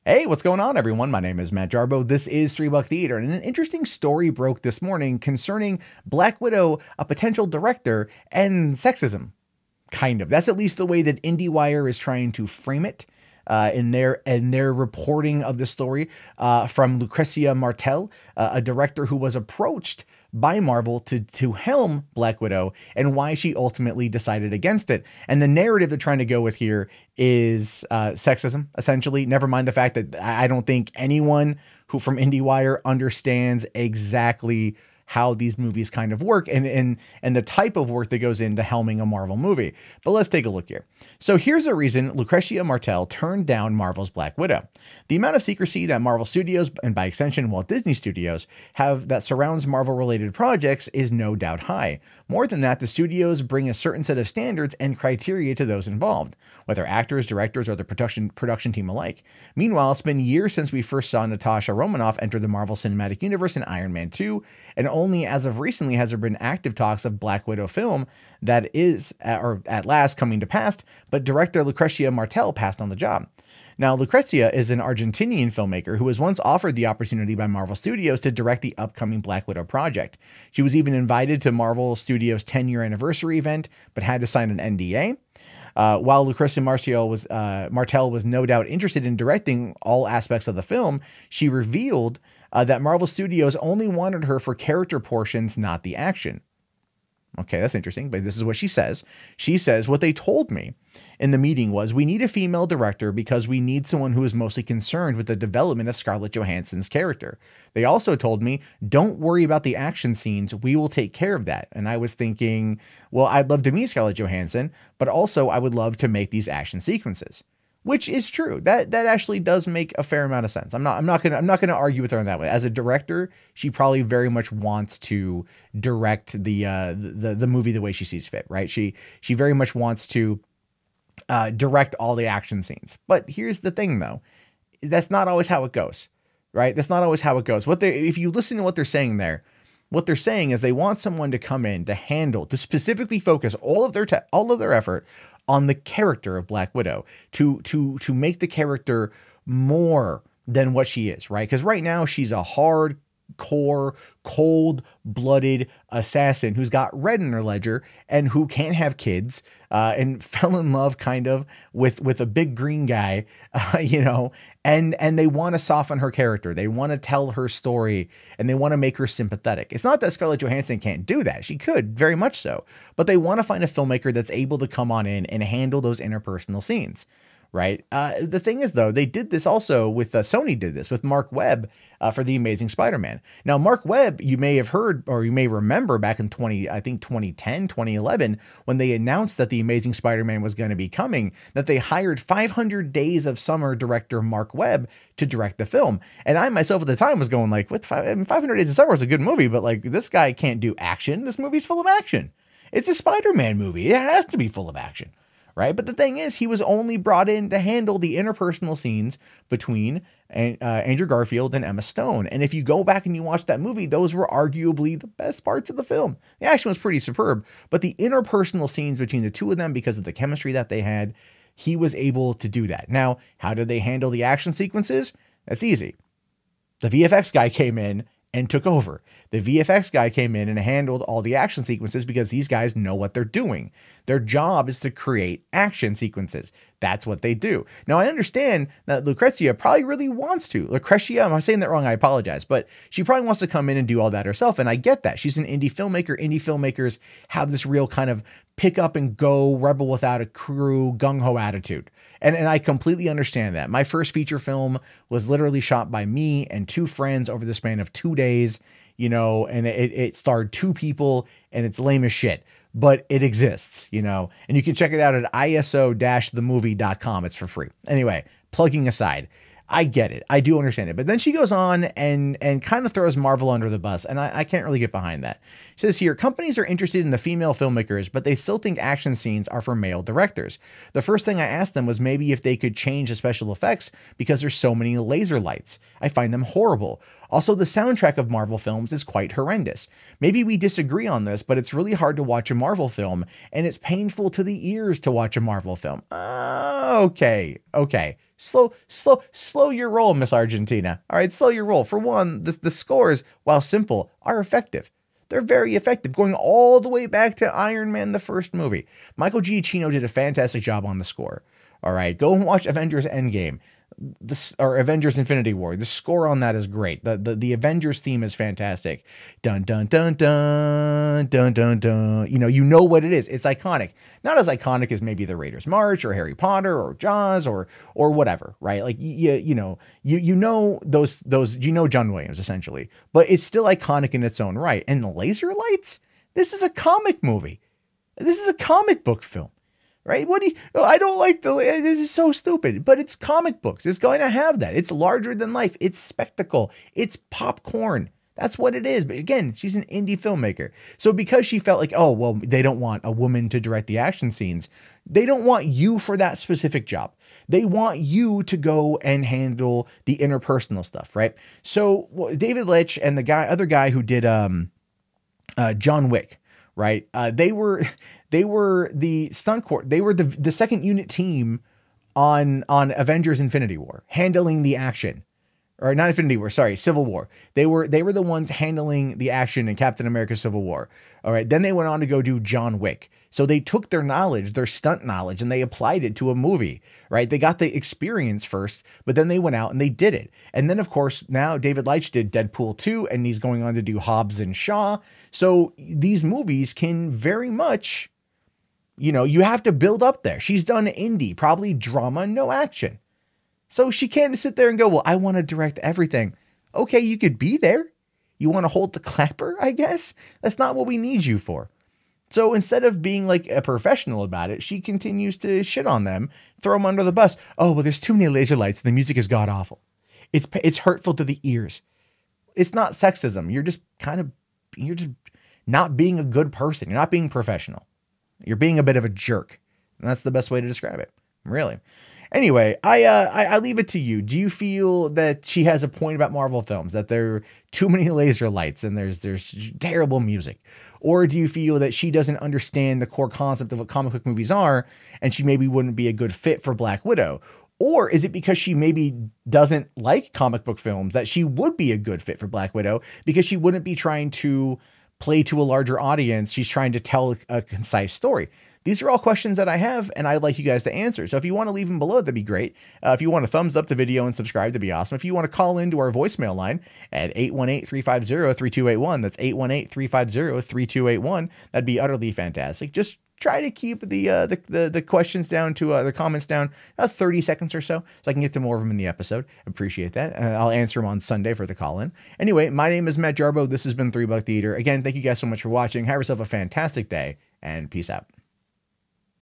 Hey, what's going on, everyone? My name is Matt Jarbo. This is $3 Theater, and an interesting story broke this morning concerning Black Widow, a potential director, and sexism. Kind of. That's at least the way that IndieWire is trying to frame it in their reporting of the story from Lucrecia Martel, a director who was approached by Marvel to helm Black Widow, and why she ultimately decided against it. And the narrative they're trying to go with here is sexism, essentially. Never mind the fact that I don't think anyone who from IndieWire understands exactly how these movies kind of work and the type of work that goes into helming a Marvel movie. But let's take a look here. So here's a reason Lucrecia Martel turned down Marvel's Black Widow. The amount of secrecy that Marvel Studios, and by extension Walt Disney Studios, have that surrounds Marvel-related projects is no doubt high. More than that, the studios bring a certain set of standards and criteria to those involved, whether actors, directors, or the production team alike. Meanwhile, it's been years since we first saw Natasha Romanoff enter the Marvel Cinematic Universe in Iron Man 2, and only as of recently has there been active talks of Black Widow film that is, or at last, coming to pass, but director Lucrecia Martel passed on the job. Now, Lucrecia is an Argentinian filmmaker who was once offered the opportunity by Marvel Studios to direct the upcoming Black Widow project. She was even invited to Marvel Studios' 10-year anniversary event, but had to sign an NDA. While Lucrecia Martel was no doubt interested in directing all aspects of the film, she revealed that Marvel Studios only wanted her for character portions, not the action. Okay, that's interesting, but this is what she says. She says, what they told me in the meeting was, we need a female director because we need someone who is mostly concerned with the development of Scarlett Johansson's character. They also told me, don't worry about the action scenes. We will take care of that. And I was thinking, well, I'd love to meet Scarlett Johansson, but also I would love to make these action sequences. Which is true. That actually does make a fair amount of sense. I'm not gonna argue with her in that way. As a director, she probably very much wants to direct the movie the way she sees fit, right? She very much wants to direct all the action scenes. But here's the thing, though, that's not always how it goes, right? That's not always how it goes. If you listen to what they're saying there, what they're saying is they want someone to come in to specifically focus all of their effort on the character of Black Widow, to make the character more than what she is, right? Because right now she's a hardcore, cold-blooded assassin who's got red in her ledger and who can't have kids, and fell in love kind of with a big green guy, and they want to soften her character. They want to tell her story and they want to make her sympathetic. It's not that Scarlett Johansson can't do that. She could, very much so, but they want to find a filmmaker that's able to come on in and handle those interpersonal scenes. Right. The thing is, though, they did this also with Sony did this with Marc Webb for The Amazing Spider-Man. Now, Marc Webb, you may have heard or you may remember back in 2010, 2011, when they announced that The Amazing Spider-Man was going to be coming, that they hired 500 Days of Summer director Marc Webb to direct the film. And I myself at the time was going like, 500 Days of Summer is a good movie, but like this guy can't do action. This movie's full of action. It's a Spider-Man movie. It has to be full of action. Right. But the thing is, he was only brought in to handle the interpersonal scenes between Andrew Garfield and Emma Stone. And if you go back and you watch that movie, those were arguably the best parts of the film. The action was pretty superb, but the interpersonal scenes between the two of them, because of the chemistry that they had, he was able to do that. Now, how did they handle the action sequences? That's easy. The VFX guy came in and took over. The VFX guy came in and handled all the action sequences because these guys know what they're doing. Their job is to create action sequences. That's what they do. Now, I understand that Lucrecia probably really wants to. Lucrecia, am I saying that wrong? I apologize. But she probably wants to come in and do all that herself. And I get that. She's an indie filmmaker. Indie filmmakers have this real kind of pick up and go, rebel without a crew, gung-ho attitude. And I completely understand that. My first feature film was literally shot by me and two friends over the span of 2 days, and it starred two people, and it's lame as shit. But it exists, and you can check it out at iso-themovie.com. It's for free. Anyway, plugging aside, I get it. I do understand it. But then she goes on and kind of throws Marvel under the bus, and I can't really get behind that. She says here, companies are interested in the female filmmakers, but they still think action scenes are for male directors. The first thing I asked them was maybe if they could change the special effects because there's so many laser lights. I find them horrible. Also, the soundtrack of Marvel films is quite horrendous. Maybe we disagree on this, but it's really hard to watch a Marvel film, and it's painful to the ears to watch a Marvel film. Okay. Slow your roll, Miss Argentina. All right, slow your roll. For one, the scores, while simple, are effective. They're very effective, going all the way back to Iron Man, the first movie. Michael Giacchino did a fantastic job on the score. All right, go and watch Avengers Endgame. Or Avengers Infinity War. The score on that is great. The Avengers theme is fantastic. Dun dun dun dun dun dun dun. You know what it is. It's iconic. Not as iconic as maybe the Raiders March or Harry Potter or Jaws or whatever, right? Like you know those John Williams essentially, but it's still iconic in its own right. And the laser lights. This is a comic movie. This is a comic book film. Right? I don't like this is so stupid, but it's comic books. It's going to have that. It's larger than life. It's spectacle. It's popcorn. That's what it is. But again, she's an indie filmmaker. So because she felt like, oh, well, they don't want a woman to direct the action scenes. They don't want you for that specific job. They want you to go and handle the interpersonal stuff, right? So David Leitch and the other guy who did John Wick, right? They were the stunt court. They were the second unit team on Avengers Infinity War, handling the action. Or not Infinity War, sorry, Civil War. They were the ones handling the action in Captain America Civil War. All right. Then they went on to go do John Wick. So they took their knowledge, their stunt knowledge, and they applied it to a movie, right? They got the experience first, but then they went out and they did it. And then, of course, now David Leitch did Deadpool 2, and he's going on to do Hobbs and Shaw. So these movies can very much, you have to build up there. She's done indie, probably drama, no action. So she can't sit there and go, well, I want to direct everything. Okay, you could be there. You want to hold the clapper, I guess? That's not what we need you for. So instead of being like a professional about it, she continues to shit on them, throw them under the bus. Oh, well, there's too many laser lights. The music is god awful. It's hurtful to the ears. It's not sexism. You're just not being a good person. You're not being professional. You're being a bit of a jerk. And that's the best way to describe it. Really. Anyway, I leave it to you. Do you feel that she has a point about Marvel films, that there are too many laser lights and there's terrible music? Or do you feel that she doesn't understand the core concept of what comic book movies are, and she maybe wouldn't be a good fit for Black Widow? Or is it because she maybe doesn't like comic book films that she would be a good fit for Black Widow, because she wouldn't be trying to play to a larger audience? She's trying to tell a concise story. These are all questions that I have, and I'd like you guys to answer. So if you want to leave them below, that'd be great. If you want to thumbs up the video and subscribe, that'd be awesome. If you want to call into our voicemail line at 818-350-3281, that's 818-350-3281, that'd be utterly fantastic. Just try to keep the questions down to the comments down 30 seconds or so I can get to more of them in the episode. Appreciate that. I'll answer them on Sunday for the call-in. Anyway, my name is Matt Jarbo. This has been $3 Theater. Again, thank you guys so much for watching. Have yourself a fantastic day, and peace out.